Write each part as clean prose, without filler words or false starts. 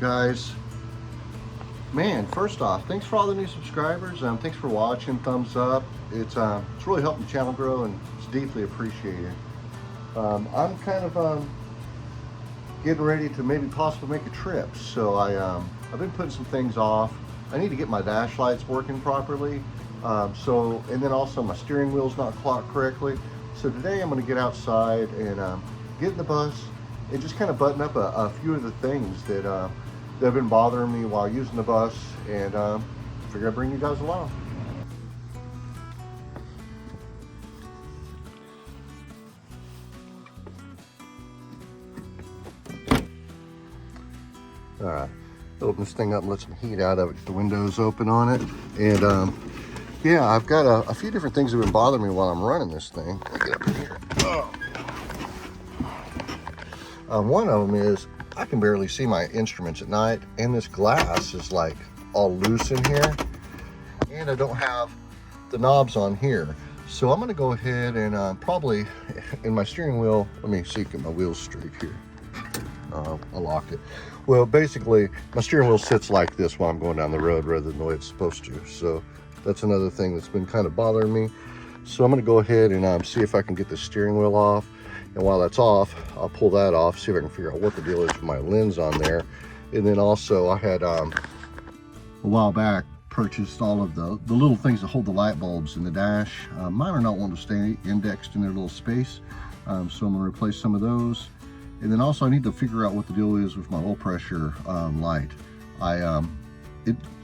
guys. Man, first off, thanks for all the new subscribers. Thanks for watching. Thumbs up. It's really helping the channel grow, and it's deeply appreciated. I'm kind of getting ready to maybe possibly make a trip, so I've been putting some things off. I need to get my dash lights working properly. And then also my steering wheel's not clocked correctly. So today I'm going to get outside and get in the bus and just kind of button up a few of the things that have been bothering me while using the bus, and figure I'd bring you guys along. All right, open this thing up and let some heat out of it. Get the windows open on it, and yeah, I've got a few different things that have been bothering me while I'm running this thing. Get up in here. One of them is I can barely see my instruments at night, and this glass is like all loose in here, and I don't have the knobs on here. So I'm going to go ahead and probably in my steering wheel, let me see, get my wheels straight here. I locked it. Well, basically my steering wheel sits like this while I'm going down the road rather than the way it's supposed to. So that's another thing that's been kind of bothering me. So I'm going to go ahead and see if I can get the steering wheel off. And while that's off, I'll pull that off, see if I can figure out what the deal is with my lens on there. And then also I had a while back purchased all of the little things that hold the light bulbs in the dash. Mine are not wanting to stay indexed in their little space. So I'm going to replace some of those. And then also I need to figure out what the deal is with my oil pressure light.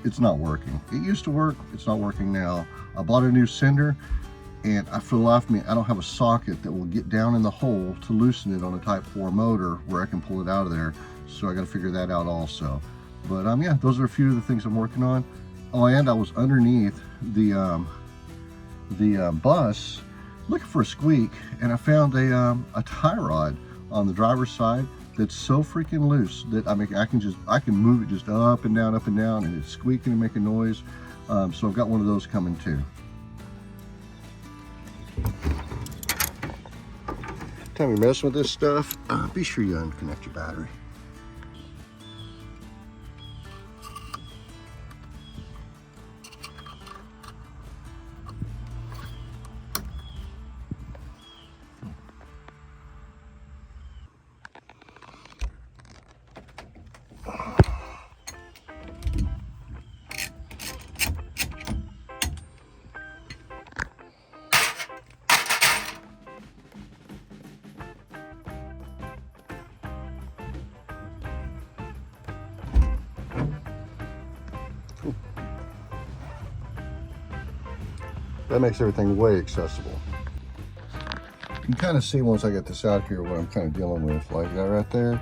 It's not working. It used to work, it's not working now. I bought a new sender, and for the life of me, I don't have a socket that will get down in the hole to loosen it on a Type 4 motor where I can pull it out of there. So I got to figure that out also. But yeah, those are a few of the things I'm working on. Oh, and I was underneath the bus looking for a squeak, and I found a tie rod on the driver's side that's so freaking loose that I can move it just up and down, and it's squeaking and making noise. So I've got one of those coming too. Time you're messing with this stuff, be sure you unconnect your battery. That makes everything way accessible. You can kind of see once I get this out here what I'm kind of dealing with. Like that right there,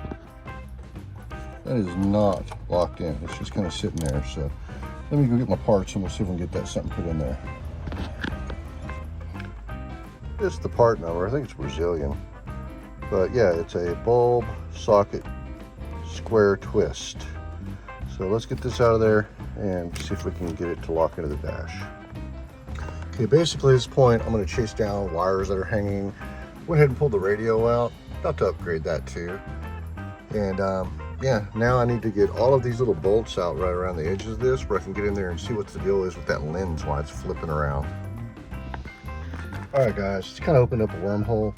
that is not locked in. It's just kind of sitting there. So let me go get my parts and we'll see if we can get that something put in there. This is the part number. I think it's Brazilian. But yeah, it's a bulb socket square twist. So let's get this out of there and see if we can get it to lock into the dash. Okay, basically at this point, I'm going to chase down wires that are hanging. Went ahead and pulled the radio out. About to upgrade that too. And yeah, now I need to get all of these little bolts out right around the edges of this where I can get in there and see what the deal is with that lens while it's flipping around. All right, guys, it's kind of opened up a wormhole.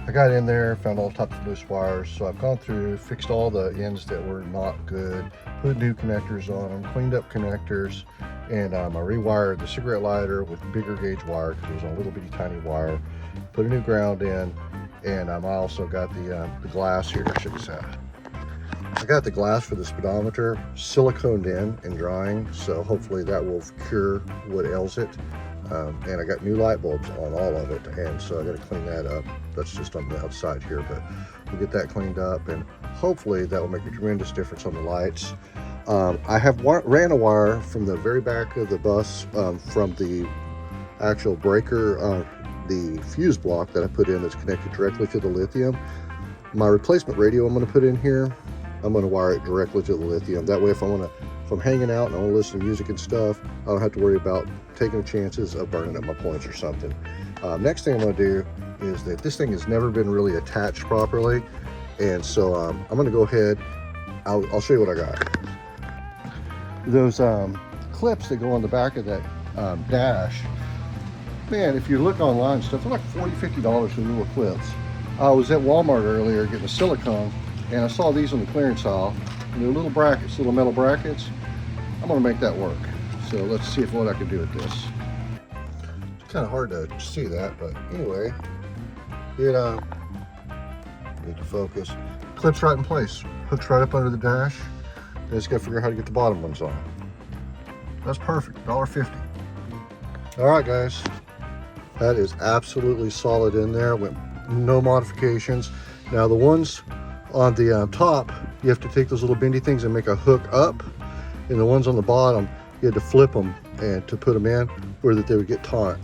I got in there, found all types of loose wires. So I've gone through, fixed all the ends that were not good, put new connectors on them, cleaned up connectors, and I rewired the cigarette lighter with bigger gauge wire because it was on a little bitty tiny wire. Put a new ground in, and I also got the glass here. Check this out. I got the glass for the speedometer siliconed in and drying, so hopefully that will cure what ails it. And I got new light bulbs on all of it, and so I got to clean that up. That's just on the outside here, but we'll get that cleaned up, and hopefully that will make a tremendous difference on the lights. I have ran a wire from the very back of the bus from the actual breaker, the fuse block that I put in that's connected directly to the lithium. My replacement radio I'm going to put in here, I'm going to wire it directly to the lithium. That way if I'm hanging out and I want to listen to music and stuff, I don't have to worry about taking chances of burning up my points or something. Next thing I'm going to do is that this thing has never been really attached properly, and so I'm going to go ahead I'll show you what I got. Those clips that go on the back of that dash, man, if you look online and stuff, they're like $40–50 for the little clips. I was at Walmart earlier getting a silicone, and I saw these on the clearance aisle, and they're little brackets, little metal brackets. I'm gonna make that work. So let's see what I can do with this. It's kind of hard to see that, but anyway, it need to focus. Clips right in place, hooks right up under the dash. Then just gotta figure out how to get the bottom ones on. That's perfect, $1.50. All right, guys, that is absolutely solid in there. Went no modifications. Now the ones on the top, you have to take those little bendy things and make a hook up, and the ones on the bottom, you had to flip them and to put them in where that they would get taut.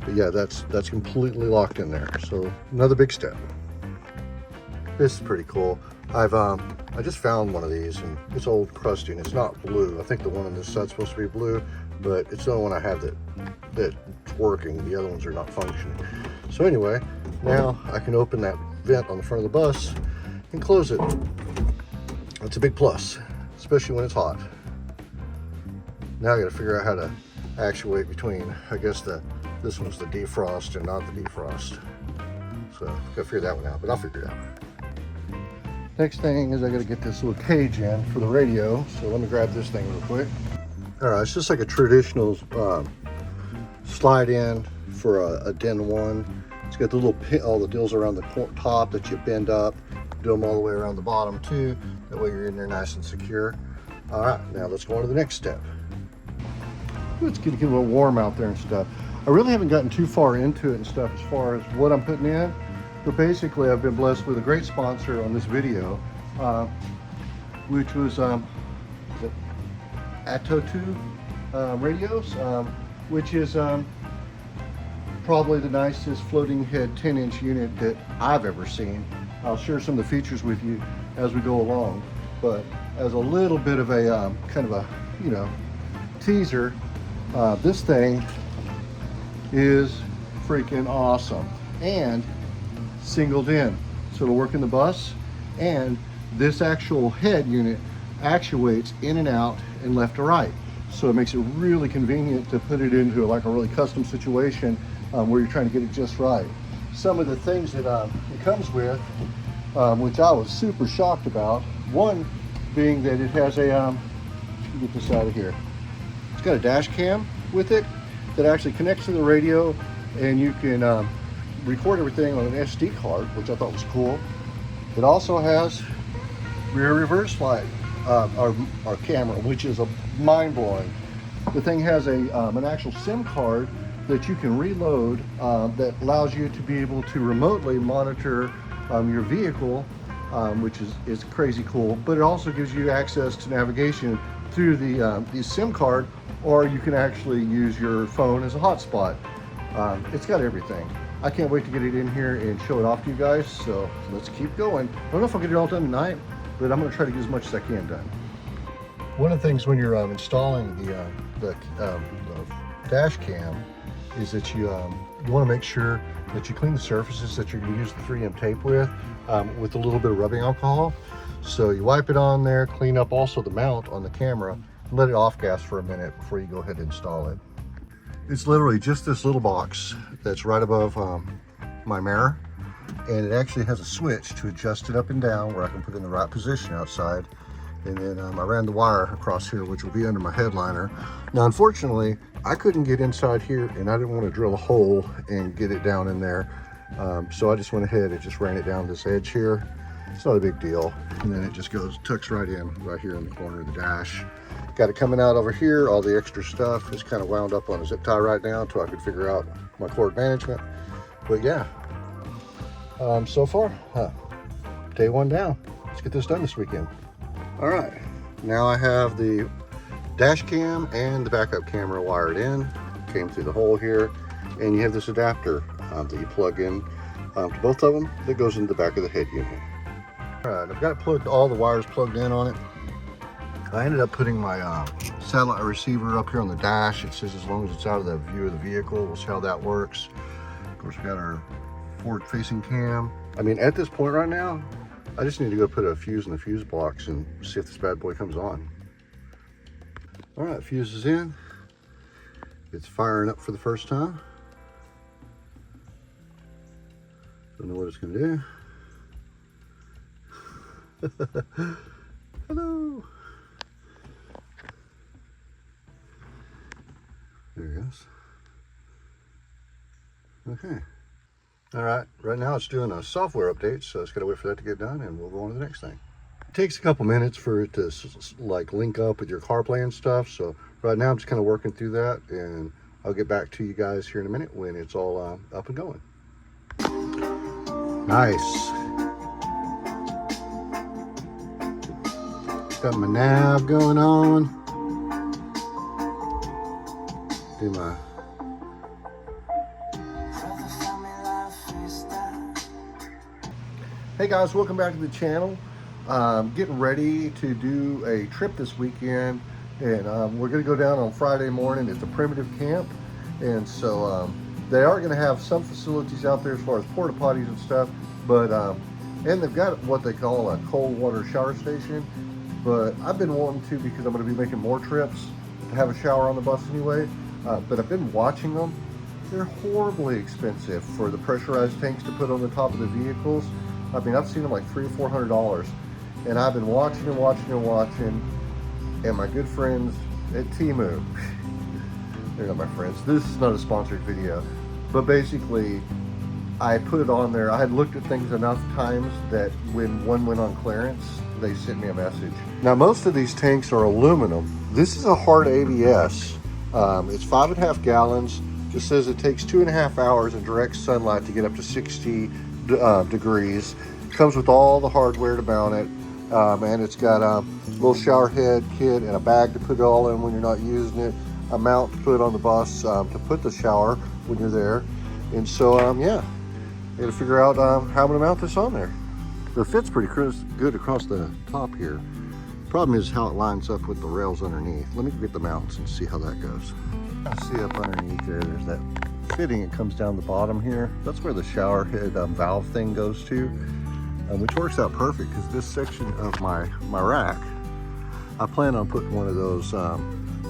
But yeah, that's completely locked in there. So another big step. This is pretty cool. I just found one of these, and it's old crusty, and it's not blue. I think the one on this side's supposed to be blue, but it's the only one I have that's working. The other ones are not functioning. So anyway, now I can open that vent on the front of the bus and close it. That's a big plus, especially when it's hot. Now I got to figure out how to actuate between, I guess this one's the defrost and not the defrost. So got to figure that one out, but I'll figure it out. Next thing is I got to get this little cage in for the radio. So let me grab this thing real quick. All right, it's just like a traditional slide in for a Den 1. It's got the little pin, all the deals around the top that you bend up, do them all the way around the bottom too. That way you're in there nice and secure. All right, now let's go on to the next step. It's getting a little warm out there and stuff. I really haven't gotten too far into it and stuff as far as what I'm putting in. But basically, I've been blessed with a great sponsor on this video, which was the ATOTO radios, which is probably the nicest floating head 10-inch unit that I've ever seen. I'll share some of the features with you as we go along. But as a little bit of a kind of a, teaser, this thing is freaking awesome. And singled in, so it'll work in the bus, and this actual head unit actuates in and out and left to right, so it makes it really convenient to put it into like a really custom situation where you're trying to get it just right. Some of the things that it comes with, which I was super shocked about, one being that it has a let me get this out of here, it's got a dash cam with it that actually connects to the radio, and you can record everything on an SD card, which I thought was cool. It also has rear reverse light, our camera, which is mind-blowing. The thing has an actual SIM card that you can reload that allows you to be able to remotely monitor your vehicle, which is crazy cool. But it also gives you access to navigation through the SIM card, or you can actually use your phone as a hotspot. It's got everything. I can't wait to get it in here and show it off to you guys, so let's keep going. I don't know if I'll get it all done tonight, but I'm gonna try to get as much as I can done. One of the things when you're installing the dash cam is that you wanna make sure that you clean the surfaces that you're gonna use the 3M tape with a little bit of rubbing alcohol. So you wipe it on there, clean up also the mount on the camera, and let it off gas for a minute before you go ahead and install it. It's literally just this little box that's right above my mirror, and it actually has a switch to adjust it up and down where I can put it in the right position outside. And then I ran the wire across here, which will be under my headliner. Now, unfortunately, I couldn't get inside here, and I didn't want to drill a hole and get it down in there. So I just went ahead and just ran it down this edge here. It's not a big deal. And then it just tucks right in right here in the corner of the dash. Got it coming out over here. All the extra stuff is kind of wound up on a zip tie right now until I could figure out my cord management. But yeah, so far, day one down. Let's get this done this weekend. All right, now I have the dash cam and the backup camera wired in. Came through the hole here, and you have this adapter that you plug in to both of them that goes into the back of the head unit. All right, I've got it plugged, all the wires plugged in on it. I ended up putting my satellite receiver up here on the dash. It says as long as it's out of the view of the vehicle, we'll see how that works. Of course, we got our forward-facing cam. I mean, at this point right now, I just need to go put a fuse in the fuse box and see if this bad boy comes on. All right, fuse is in. It's firing up for the first time. Don't know what it's gonna do. Hello. There it goes. Okay. All right, right now it's doing a software update, so it's gotta wait for that to get done and we'll go on to the next thing. It takes a couple minutes for it to like link up with your CarPlay and stuff. So right now I'm just kind of working through that, and I'll get back to you guys here in a minute when it's all up and going. Nice. Got my nav going on. Do my Hey guys, welcome back to the channel. Getting ready to do a trip this weekend, and we're going to go down on Friday morning. It's a primitive camp, and so they are going to have some facilities out there as far as porta potties and stuff, but and they've got what they call a cold water shower station. But I've been wanting to, because I'm going to be making more trips, to have a shower on the bus anyway. But I've been watching them. They're horribly expensive for the pressurized tanks to put on the top of the vehicles. I mean, I've seen them like $300 or $400, and I've been watching and watching and watching. And my good friends at Temu, they're not my friends. This is not a sponsored video, but basically, I put it on there. I had looked at things enough times that when one went on clearance, they sent me a message. Now, most of these tanks are aluminum. This is a hard ABS. It's 5.5 gallons. Just says it takes 2.5 hours in direct sunlight to get up to 60 degrees. Comes with all the hardware to mount it, and it's got a little shower head kit and a bag to put it all in when you're not using it, a mount to put on the bus to put the shower when you're there. And so yeah, I gotta figure out how I'm gonna mount this on there. The fit's pretty good across the top here. Problem is how it lines up with the rails underneath. Let me get the mounts and see how that goes. See up underneath there's that fitting. It comes down the bottom here. That's where the shower head valve thing goes to, which works out perfect because this section of my rack, I plan on putting one of those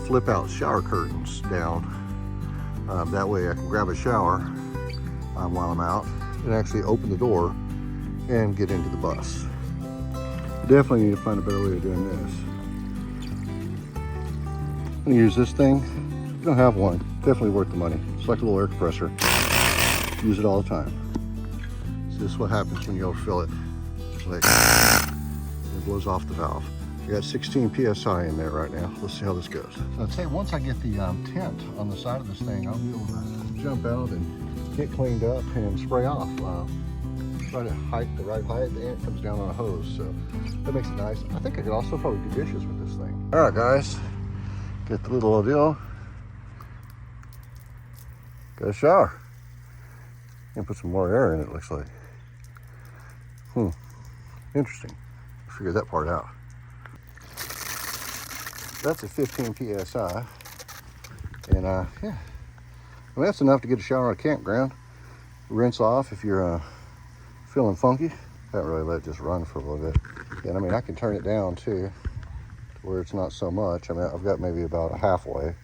flip out shower curtains down. That way I can grab a shower while I'm out and actually open the door and get into the bus. Definitely need to find a better way of doing this. I'm gonna use this thing. If you don't have one, definitely worth the money. It's like a little air compressor. Use it all the time. So this is what happens when you overfill it. It's like, it blows off the valve. I got 16 PSI in there right now. Let's see how this goes. So I'd say once I get the tent on the side of this thing, I'll be able to jump out and get cleaned up and spray off. Try to hike the right height. The ant comes down on a hose, so that makes it nice. I think I could also probably do dishes with this thing. All right, guys, get the little deal. Got a shower. And put some more air in it, looks like. Interesting. Figure that part out. That's a 15 PSI. And yeah, well, that's enough to get a shower at a campground. Rinse off if you're feeling funky. I haven't really let it just run for a little bit. And I mean, I can turn it down too, to where it's not so much. I mean, I've got maybe about a halfway,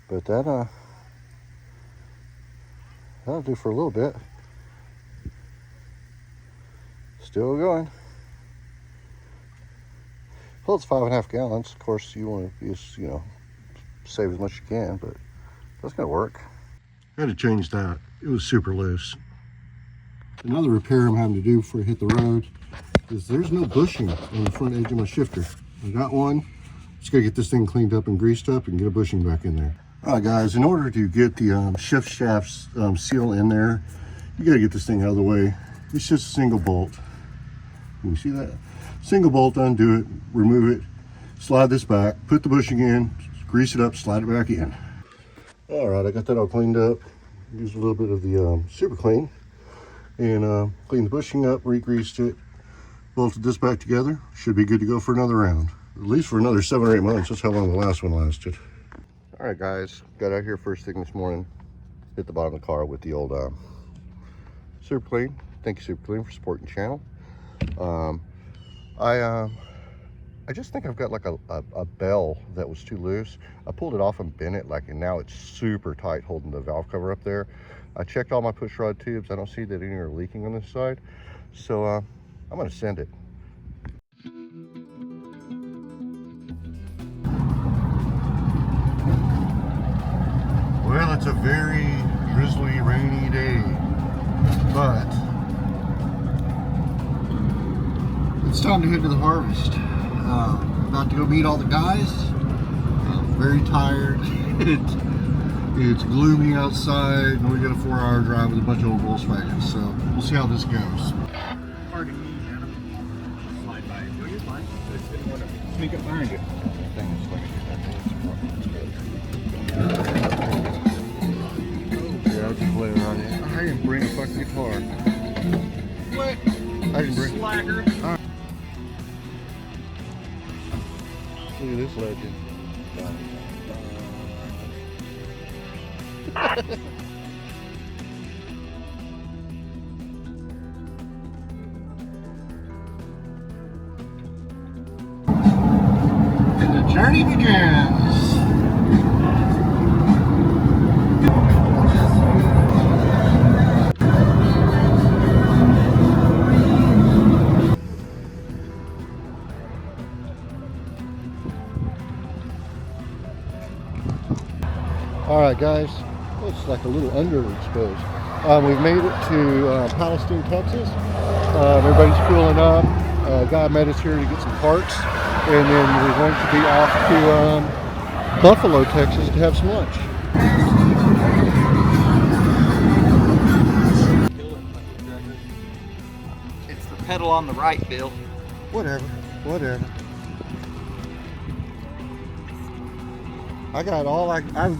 but that'll do for a little bit. Still going. Well, it's 5.5 gallons. Of course, you want to use, save as much as you can, but that's gonna work. I had to change that. It was super loose. Another repair I'm having to do before I hit the road is there's no bushing on the front edge of my shifter. I got one. Just gotta get this thing cleaned up and greased up and get a bushing back in there. All right, guys, in order to get the shift shafts seal in there, you gotta get this thing out of the way. It's just a single bolt. Can you see that? Single bolt, undo it, remove it, slide this back, put the bushing in, grease it up, slide it back in. All right, I got that all cleaned up. Used a little bit of the super clean and cleaned the bushing up, re-greased it, bolted this back together. Should be good to go for another round, at least for another 7 or 8 months. That's how long the last one lasted. All right, guys, got out here first thing this morning, hit the bottom of the car with the old super clean. Thank you, super clean, for supporting the channel. I just think I've got like a bell that was too loose. I pulled it off and bent it, and now it's super tight holding the valve cover up there. I checked all my push rod tubes. I don't see that any are leaking on this side. So I'm gonna send it. Well, it's a very drizzly, rainy day, but it's time to head to the harvest. About to go meet all the guys. I'm very tired. It's gloomy outside, and we got a 4-hour drive with a bunch of old Volkswagens, so we'll see how this goes. Pardon me, Adam. Slide by. No, you're fine. I just didn't want to sneak up behind you. Yeah, I'll just play around here. I didn't bring a fucking guitar. What? I didn't bring. Slacker. Right. Look at this legend. And the journey begins. All right, guys, it's like a little underexposed. We've made it to Palestine, Texas. Everybody's cooling up. Guy met us here to get some parts, and then we're going to be off to Buffalo, Texas to have some lunch. It's the pedal on the right, Bill. Whatever. I've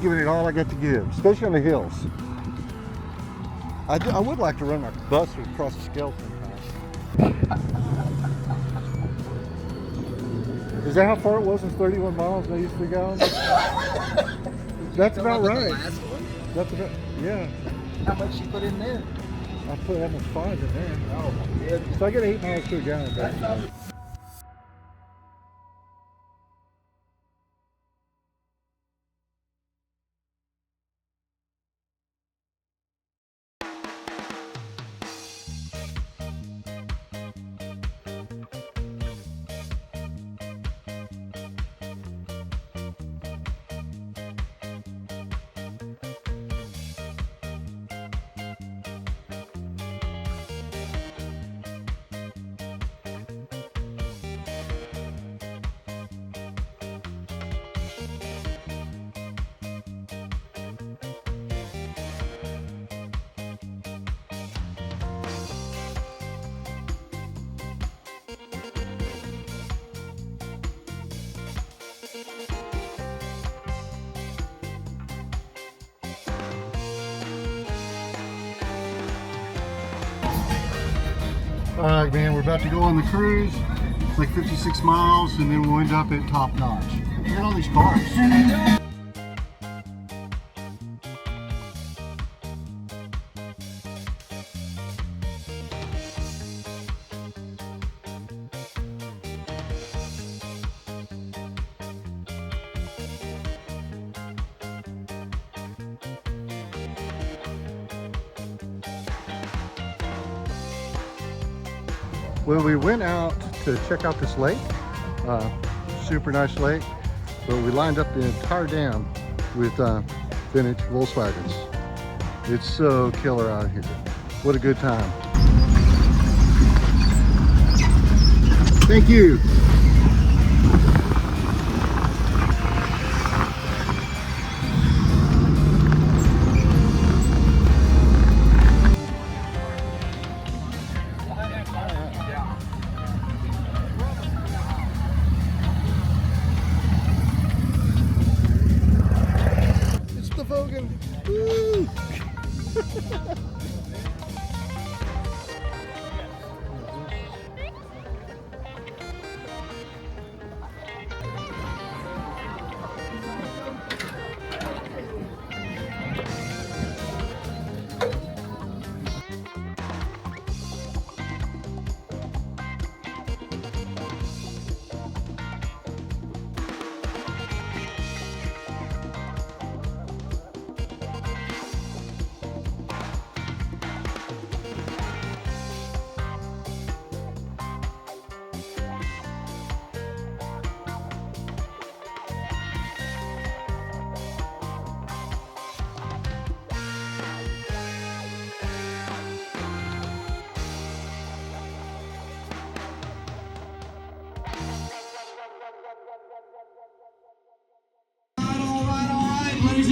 given it all I got to give, especially on the hills. I would like to run my bus across the skeleton pass. Is that how far it was? It's 31 miles, 93 gallons? That's about right. That's about, yeah. How much you put in there? I put almost 5 in there. Oh, my goodness. So I get 8 miles to a gallon. All right, man, we're about to go on the cruise. It's like 56 miles, and then we'll end up at Top Notch. Look at all these cars. Well, we went out to check out this lake, super nice lake, but we lined up the entire dam with vintage Volkswagens. It's so killer out here. What a good time. Thank you. Woo!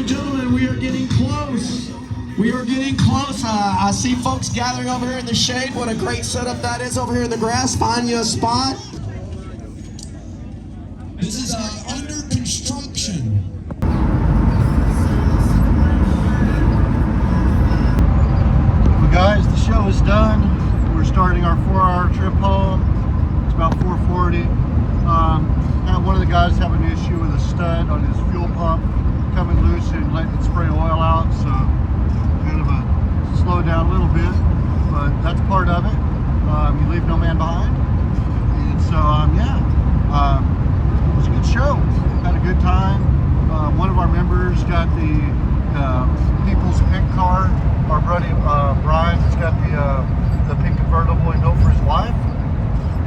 and gentlemen, we are getting close. We are getting close. I see folks gathering over here in the shade. What a great setup that is over here in the grass. Find you a spot. This is under construction. Well, guys, the show is done. We're starting our 4-hour trip home. It's about 4:40. One of the guys having an issue with a stud on his fuel pump coming loose and letting it spray oil out, so kind of a slow down a little bit, but that's part of it. You leave no man behind, and so yeah, it was a good show. Had a good time. One of our members got the People's Pick car. Our buddy Brian's got the pink convertible he built for his wife,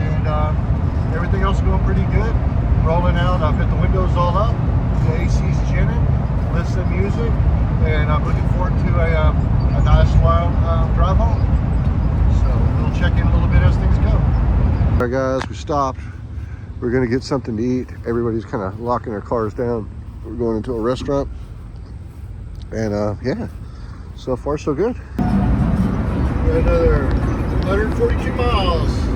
and everything else is going pretty good. Rolling out. I've got the windows all up. The AC's ginning. Listen to music, and I'm looking forward to a nice while drive home. So we'll check in a little bit as things go. All right, guys, we stopped. We're gonna get something to eat. Everybody's kind of locking their cars down. We're going into a restaurant, and yeah, so far so good. Another 142 miles.